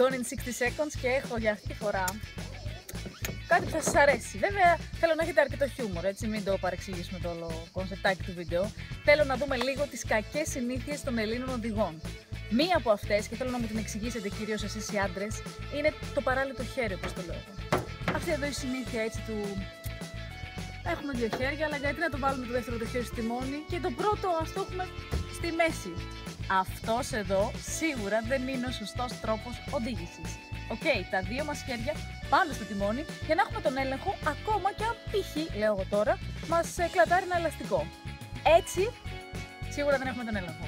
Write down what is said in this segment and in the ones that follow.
Gone in 60 Seconds και έχω για αυτή τη φορά κάτι που θα σας αρέσει. Βέβαια θέλω να έχετε αρκετό χιούμορ, έτσι μην το παρεξηγήσουμε το όλο κονσεπτάκι του βίντεο. Θέλω να δούμε λίγο τις κακές συνήθειες των Ελλήνων οδηγών. Μία από αυτές, και θέλω να μου την εξηγήσετε κυρίως εσείς οι άντρες, είναι το παράλυτο χέρι, όπως το λέω. Αυτή εδώ η συνήθεια έτσι του... Έχουμε δύο χέρια, αλλά γιατί να το βάλουμε το δεύτερο το χέρι στη τιμόνι και το πρώτο ας το έχουμε στη μέση. Αυτός εδώ σίγουρα δεν είναι ο σωστός τρόπος οδήγησης. Οκ, τα δύο μας χέρια πάνω στο τιμόνι για να έχουμε τον έλεγχο ακόμα και αν π.χ. λέω εγώ τώρα μας κλατάρει ένα ελαστικό. Έτσι σίγουρα δεν έχουμε τον έλεγχο.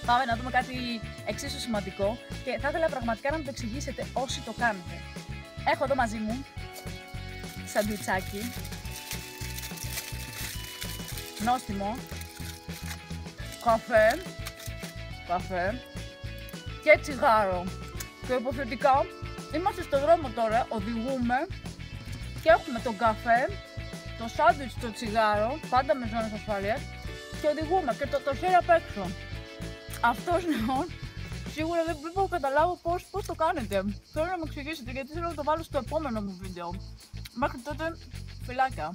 Πάμε να δούμε κάτι εξίσου σημαντικό και θα ήθελα πραγματικά να μου το εξηγήσετε όσοι το κάνετε. Έχω εδώ μαζί μου σαντουιτσάκι, νόστιμο, καφέ και τσιγάρο. Και υποθετικά είμαστε στο δρόμο τώρα, οδηγούμε και έχουμε τον καφέ, το σάντουιτς, το τσιγάρο, πάντα με ζώνες ασφαλείας και οδηγούμε και το χέρι απ' έξω. Αυτός λοιπόν σίγουρα δεν μπορώ να καταλάβω πώς το κάνετε. Θέλω να μου εξηγήσετε γιατί θέλω να το βάλω στο επόμενο μου βίντεο. Μέχρι τότε, φιλάκια!